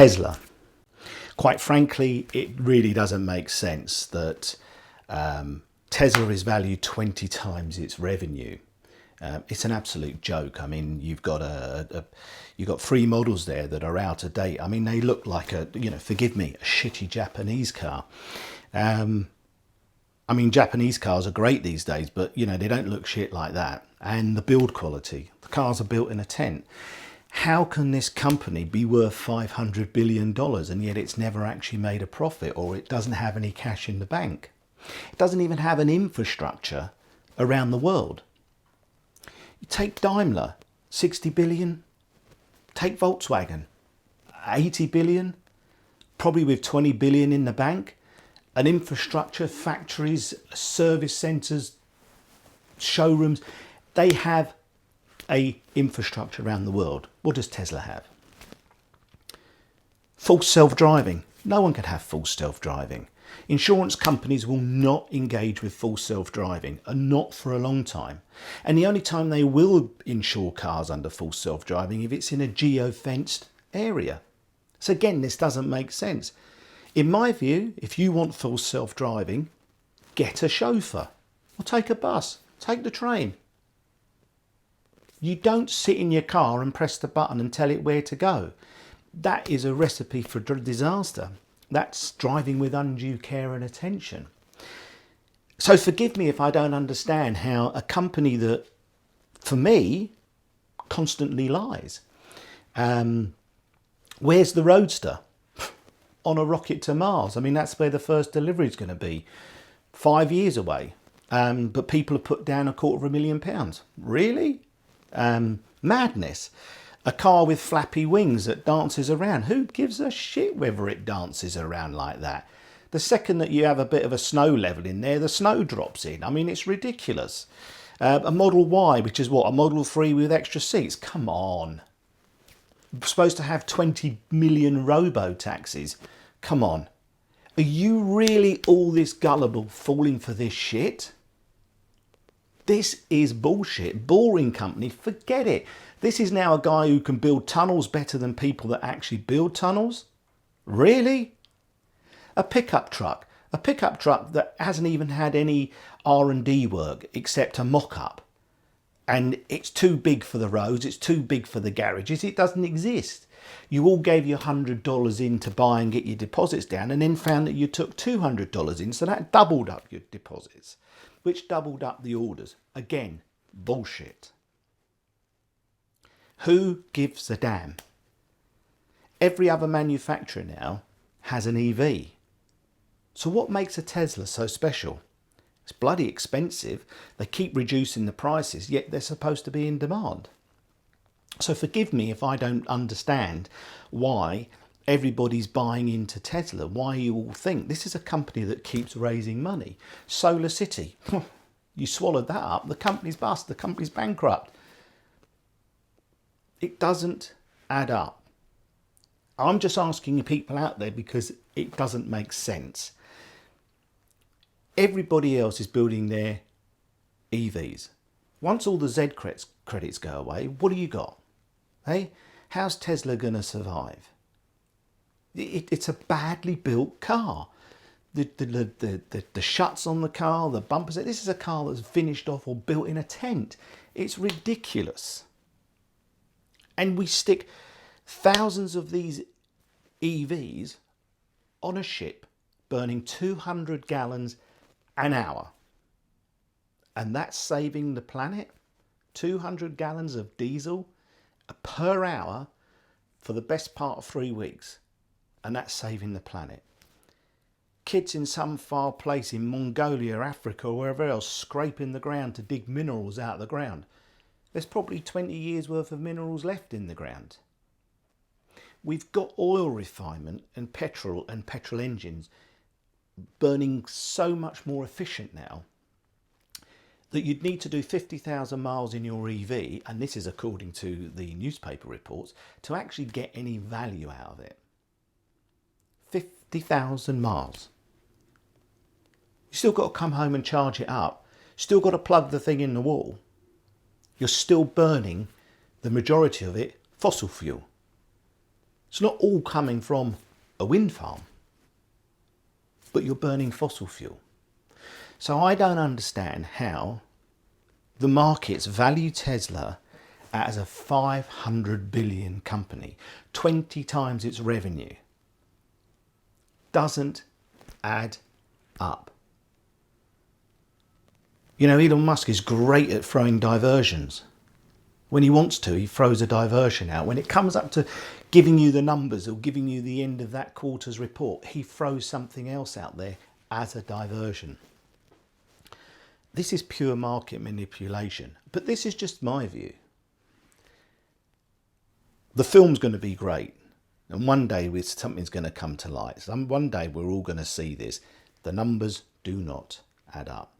Tesla. Quite frankly, it really doesn't make sense that Tesla is valued 20 times its revenue. It's an absolute joke. I mean, you've got you've got 3 models there that are out of date. I mean, they look like forgive me, a shitty Japanese car. I mean, Japanese cars are great these days, but they don't look shit like that. And the build quality, the cars are built in a tent. How can this company be worth $500 billion and yet it's never actually made a profit, or it doesn't have any cash in the bank? It doesn't even have an infrastructure around the world. You take Daimler, 60 billion. Take Volkswagen, 80 billion, probably with 20 billion in the bank. An infrastructure, factories, service centres, showrooms. They have a infrastructure around the world. What does Tesla have? Full self-driving. No one can have full self-driving. Insurance companies will not engage with full self-driving, and not for a long time. And the only time they will insure cars under full self-driving if it's in a geo-fenced area. So again, this doesn't make sense. In my view, if you want full self-driving, get a chauffeur or take a bus, take the train. You don't sit in your car and press the button and tell it where to go. That is a recipe for disaster. That's driving with undue care and attention. So forgive me if I don't understand how a company that, for me, constantly lies. Where's the Roadster? On a rocket to Mars. I mean, that's where the first delivery is going to be. 5 years away. But people have put down £250,000. Really? Madness. A car with flappy wings that dances around. Who gives a shit whether it dances around like that? The second that you have a bit of a snow level in there, the snow drops in. I mean, it's ridiculous. A Model Y, which is what? A Model 3 with extra seats? Come on. We're supposed to have 20 million robo-taxis. Come on. Are you really all this gullible falling for this shit? This is bullshit. Boring company. Forget it. This is now a guy who can build tunnels better than people that actually build tunnels? Really? A pickup truck. A pickup truck that hasn't even had any R&D work except a mock-up. And it's too big for the roads, it's too big for the garages, it doesn't exist. You all gave your $100 in to buy and get your deposits down, and then found that you took $200 in, so that doubled up your deposits, which doubled up the orders. Again, bullshit. Who gives a damn? Every other manufacturer now has an EV. So what makes a Tesla so special? It's bloody expensive. They keep reducing the prices, yet they're supposed to be in demand. So forgive me if I don't understand why everybody's buying into Tesla, why you all think this is a company that keeps raising money. Solar City, you swallowed that up, the company's bust, the company's bankrupt. It doesn't add up. I'm just asking people out there because it doesn't make sense. Everybody else is building their EVs. Once all the Z credits go away, what do you got? Hey, how's Tesla going to survive? It's a badly built car. The shuts on the car, the bumpers. This is a car that's finished off or built in a tent. It's ridiculous. And we stick thousands of these EVs on a ship burning 200 gallons an hour. And that's saving the planet. 200 gallons of diesel per hour for the best part of 3 weeks. And that's saving the planet. Kids in some far place in Mongolia, Africa, or wherever else, scraping the ground to dig minerals out of the ground. There's probably 20 years worth of minerals left in the ground. We've got oil refinement and petrol engines burning so much more efficient now that you'd need to do 50,000 miles in your EV, and this is according to the newspaper reports, to actually get any value out of it. 50,000 miles. You still got to come home and charge it up. Still got to plug the thing in the wall. You're still burning the majority of it fossil fuel. It's not all coming from a wind farm, but you're burning fossil fuel. So I don't understand how the markets value Tesla as a 500 billion company, 20 times its revenue. Doesn't add up. You know, Elon Musk is great at throwing diversions. When he wants to, he throws a diversion out. When it comes up to giving you the numbers or giving you the end of that quarter's report, he throws something else out there as a diversion. This is pure market manipulation, but this is just my view. The film's going to be great, and one day something's going to come to light. One day we're all going to see this. The numbers do not add up.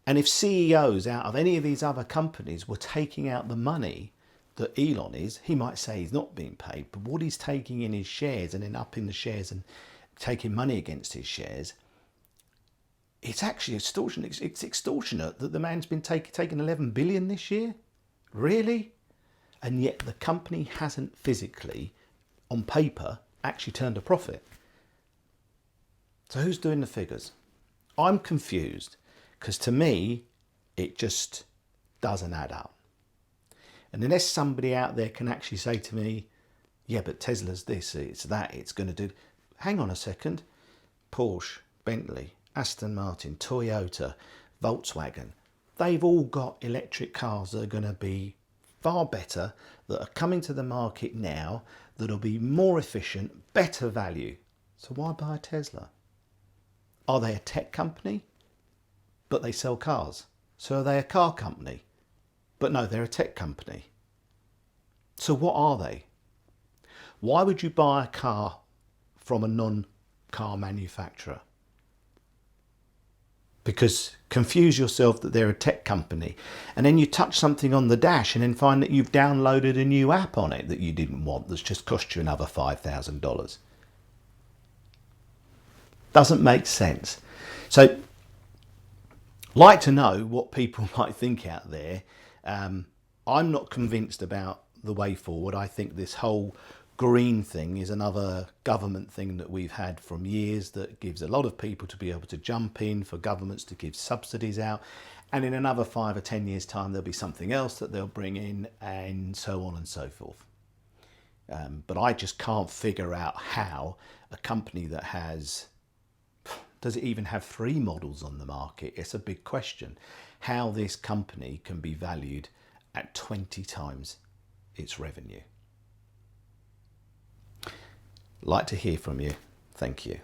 And if CEOs out of any of these other companies were taking out the money that Elon is, he might say he's not being paid, but what he's taking in his shares and then upping the shares and taking money against his shares, it's actually extortionate. It's extortionate that the man's been taking 11 billion this year. Really? And yet the company hasn't physically, on paper, actually turned a profit. So who's doing the figures? I'm confused, because to me, it just doesn't add up. And unless somebody out there can actually say to me, yeah, but Tesla's this, it's that, it's going to do... Hang on a second. Porsche, Bentley, Aston Martin, Toyota, Volkswagen, they've all got electric cars that are going to be far better, that are coming to the market now, that'll be more efficient, better value. So why buy a Tesla? Are they a tech company? But they sell cars. So are they a car company? But no, they're a tech company. So what are they? Why would you buy a car from a non-car manufacturer? Because confuse yourself that they're a tech company, and then you touch something on the dash and then find that you've downloaded a new app on it that you didn't want that's just cost you another $5,000. Doesn't make sense. So like to know what people might think out there. I'm not convinced about the way forward. I think this whole green thing is another government thing that we've had from years that gives a lot of people to be able to jump in, for governments to give subsidies out, and in another 5 or 10 years time there'll be something else that they'll bring in, and so on and so forth. But I just can't figure out how a company that has, does it even have 3 models on the market? It's a big question. How this company can be valued at 20 times its revenue. Like to hear from you. Thank you.